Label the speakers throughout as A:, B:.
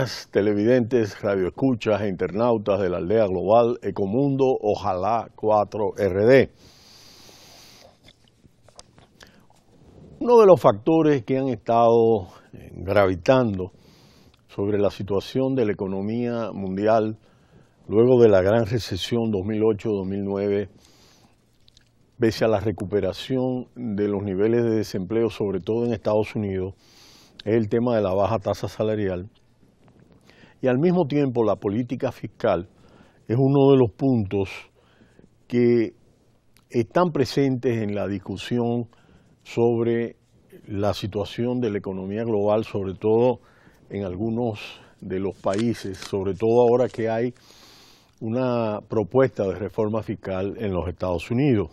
A: días, televidentes, radioescuchas e internautas de la aldea global Ecomundo, ojalá 4RD. Uno de los factores que han estado gravitando sobre la situación de la economía mundial luego de la gran recesión 2008-2009, pese a la recuperación de los niveles de desempleo, sobre todo en Estados Unidos, es el tema de la baja tasa salarial. Y al mismo tiempo la política fiscal es uno de los puntos que están presentes en la discusión sobre la situación de la economía global, sobre todo en algunos de los países, sobre todo ahora que hay una propuesta de reforma fiscal en los Estados Unidos.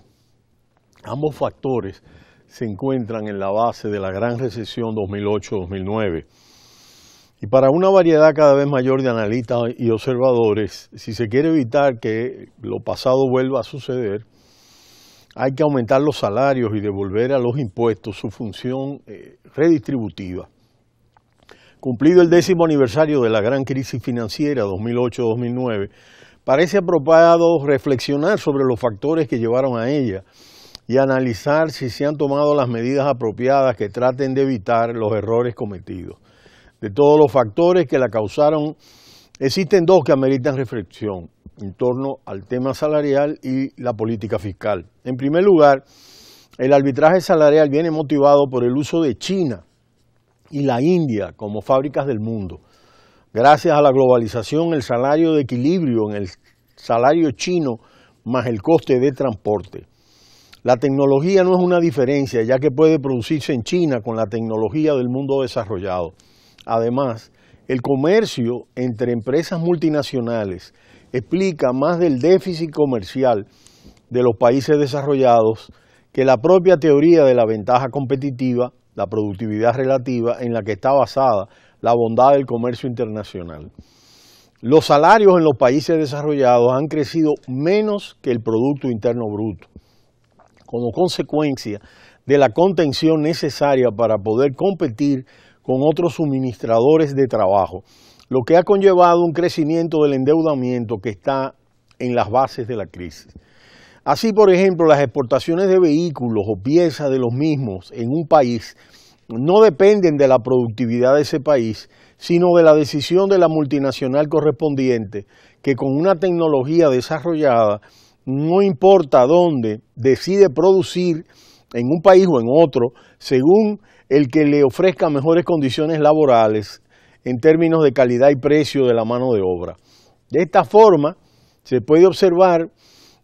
A: Ambos factores se encuentran en la base de la gran recesión 2008-2009. Y para una variedad cada vez mayor de analistas y observadores, si se quiere evitar que lo pasado vuelva a suceder, hay que aumentar los salarios y devolver a los impuestos su función redistributiva. Cumplido el 10º aniversario de la gran crisis financiera 2008-2009, parece apropiado reflexionar sobre los factores que llevaron a ella y analizar si se han tomado las medidas apropiadas que traten de evitar los errores cometidos. De todos los factores que la causaron, existen dos que ameritan reflexión en torno al tema salarial y la política fiscal. En primer lugar, el arbitraje salarial viene motivado por el uso de China y la India como fábricas del mundo. Gracias a la globalización, el salario de equilibrio en el salario chino más el coste de transporte. La tecnología no es una diferencia, ya que puede producirse en China con la tecnología del mundo desarrollado. Además, el comercio entre empresas multinacionales explica más del déficit comercial de los países desarrollados que la propia teoría de la ventaja competitiva, la productividad relativa en la que está basada la bondad del comercio internacional. Los salarios en los países desarrollados han crecido menos que el Producto Interno Bruto, como consecuencia de la contención necesaria para poder competir con otros suministradores de trabajo, lo que ha conllevado un crecimiento del endeudamiento que está en las bases de la crisis. Así, por ejemplo, las exportaciones de vehículos o piezas de los mismos en un país no dependen de la productividad de ese país, sino de la decisión de la multinacional correspondiente, que con una tecnología desarrollada, no importa dónde, decide producir en un país o en otro, según el que le ofrezca mejores condiciones laborales en términos de calidad y precio de la mano de obra. De esta forma, se puede observar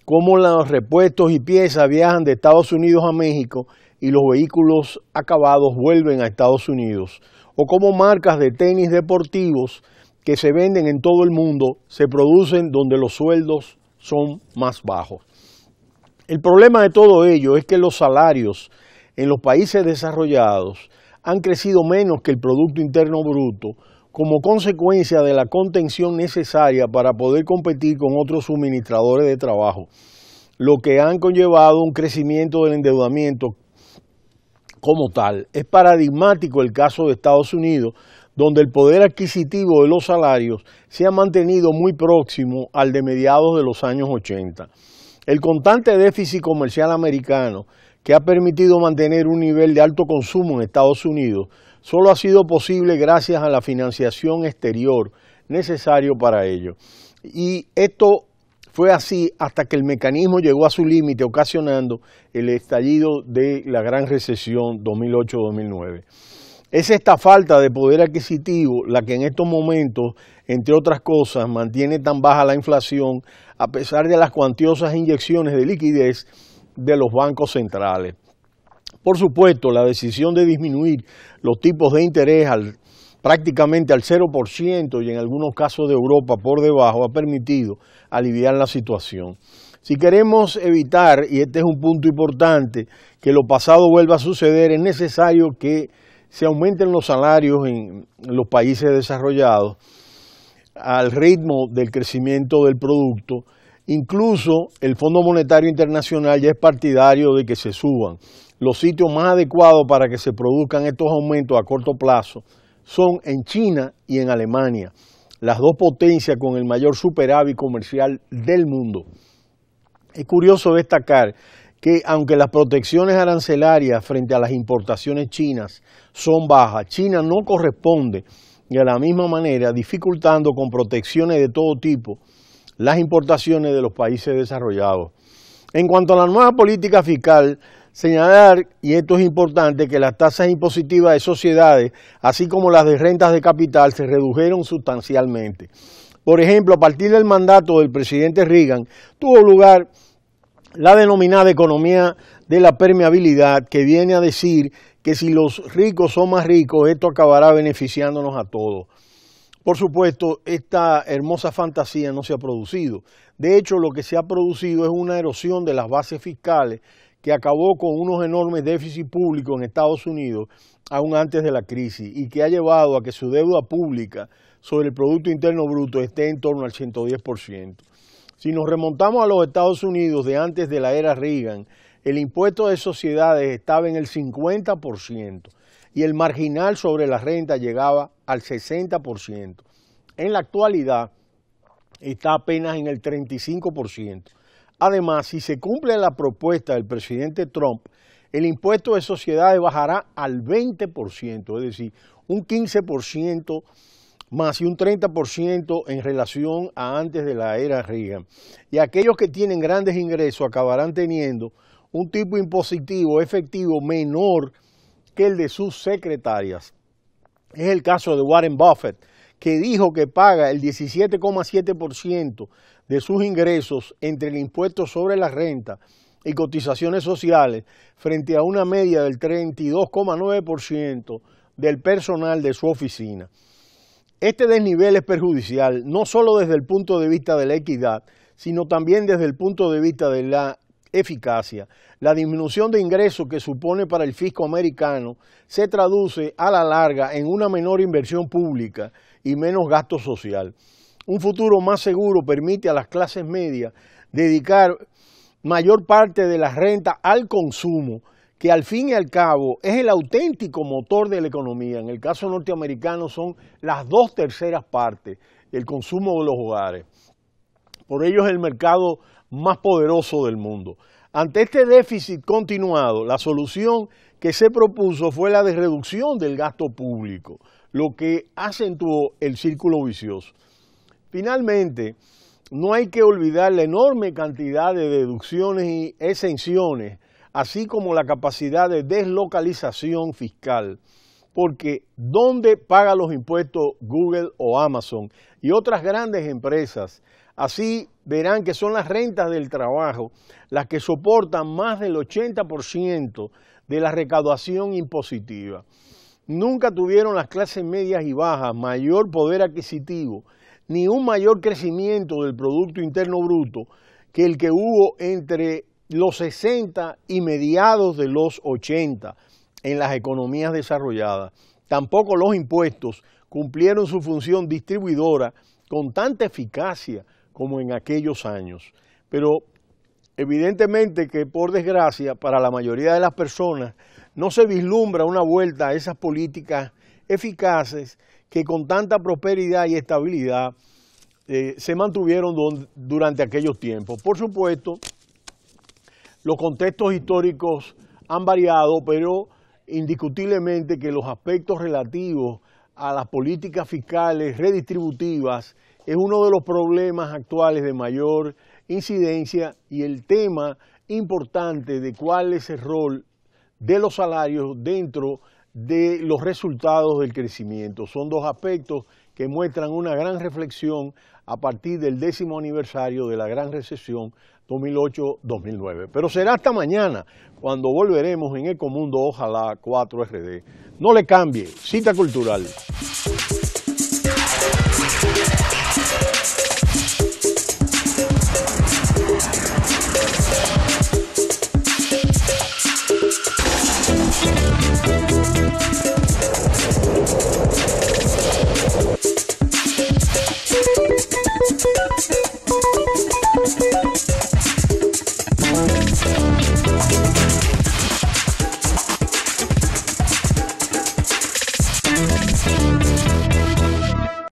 A: cómo los repuestos y piezas viajan de Estados Unidos a México y los vehículos acabados vuelven a Estados Unidos, o cómo marcas de tenis deportivos que se venden en todo el mundo se producen donde los sueldos son más bajos. El problema de todo ello es que los salarios en los países desarrollados han crecido menos que el Producto Interno Bruto como consecuencia de la contención necesaria para poder competir con otros suministradores de trabajo, lo que han conllevado un crecimiento del endeudamiento como tal. Es paradigmático el caso de Estados Unidos, donde el poder adquisitivo de los salarios se ha mantenido muy próximo al de mediados de los años 80. El constante déficit comercial americano, que ha permitido mantener un nivel de alto consumo en Estados Unidos, solo ha sido posible gracias a la financiación exterior necesario para ello. Y esto fue así hasta que el mecanismo llegó a su límite, ocasionando el estallido de la gran recesión 2008-2009. Es esta falta de poder adquisitivo la que en estos momentos, entre otras cosas, mantiene tan baja la inflación a pesar de las cuantiosas inyecciones de liquidez de los bancos centrales. Por supuesto, la decisión de disminuir los tipos de interés prácticamente al 0% y en algunos casos de Europa por debajo ha permitido aliviar la situación. Si queremos evitar, y este es un punto importante, que lo pasado vuelva a suceder, es necesario que se aumenten los salarios en los países desarrollados al ritmo del crecimiento del producto. Incluso el Fondo Monetario Internacional ya es partidario de que se suban. Los sitios más adecuados para que se produzcan estos aumentos a corto plazo son en China y en Alemania, las dos potencias con el mayor superávit comercial del mundo. Es curioso destacar que aunque las protecciones arancelarias frente a las importaciones chinas son bajas, China no corresponde de la misma manera, dificultando con protecciones de todo tipo las importaciones de los países desarrollados. En cuanto a la nueva política fiscal, señalar, y esto es importante, que las tasas impositivas de sociedades, así como las de rentas de capital, se redujeron sustancialmente. Por ejemplo, a partir del mandato del presidente Reagan, tuvo lugar la denominada economía de la permeabilidad, que viene a decir que si los ricos son más ricos, esto acabará beneficiándonos a todos. Por supuesto, esta hermosa fantasía no se ha producido. De hecho, lo que se ha producido es una erosión de las bases fiscales que acabó con unos enormes déficits públicos en Estados Unidos aún antes de la crisis y que ha llevado a que su deuda pública sobre el Producto Interno Bruto esté en torno al 110%. Si nos remontamos a los Estados Unidos de antes de la era Reagan, el impuesto de sociedades estaba en el 50% y el marginal sobre la renta llegaba al 60%. En la actualidad está apenas en el 35%. Además, si se cumple la propuesta del presidente Trump, el impuesto de sociedades bajará al 20%, es decir, un 15% más y un 30% en relación a antes de la era Reagan. Y aquellos que tienen grandes ingresos acabarán teniendo un tipo impositivo efectivo menor que el de sus secretarias. Es el caso de Warren Buffett, que dijo que paga el 17,7% de sus ingresos entre el impuesto sobre la renta y cotizaciones sociales frente a una media del 32,9% del personal de su oficina. Este desnivel es perjudicial no solo desde el punto de vista de la equidad, sino también desde el punto de vista de la eficacia. La disminución de ingresos que supone para el fisco americano se traduce a la larga en una menor inversión pública y menos gasto social. Un futuro más seguro permite a las clases medias dedicar mayor parte de la renta al consumo, que al fin y al cabo es el auténtico motor de la economía. En el caso norteamericano son las 2/3 partes del consumo de los hogares. Por ello es el mercado más poderoso del mundo. Ante este déficit continuado, la solución que se propuso fue la de reducción del gasto público, lo que acentuó el círculo vicioso. Finalmente, no hay que olvidar la enorme cantidad de deducciones y exenciones, así como la capacidad de deslocalización fiscal, porque ¿dónde paga los impuestos Google o Amazon y otras grandes empresas? Así verán que son las rentas del trabajo las que soportan más del 80% de la recaudación impositiva. Nunca tuvieron las clases medias y bajas mayor poder adquisitivo ni un mayor crecimiento del Producto Interno Bruto que el que hubo entre los 60 y mediados de los 80 en las economías desarrolladas. Tampoco los impuestos cumplieron su función distribuidora con tanta eficacia como en aquellos años. Pero evidentemente que por desgracia para la mayoría de las personas no se vislumbra una vuelta a esas políticas eficaces que con tanta prosperidad y estabilidad se mantuvieron durante aquellos tiempos. Por supuesto, los contextos históricos han variado, pero indiscutiblemente que los aspectos relativos a las políticas fiscales redistributivas es uno de los problemas actuales de mayor incidencia y el tema importante de cuál es el rol de los salarios dentro de los resultados del crecimiento. Son dos aspectos que muestran una gran reflexión a partir del 10º aniversario de la gran recesión 2008-2009. Pero será hasta mañana cuando volveremos en Ecomundo Ojalá 4RD. No le cambie, cita cultural.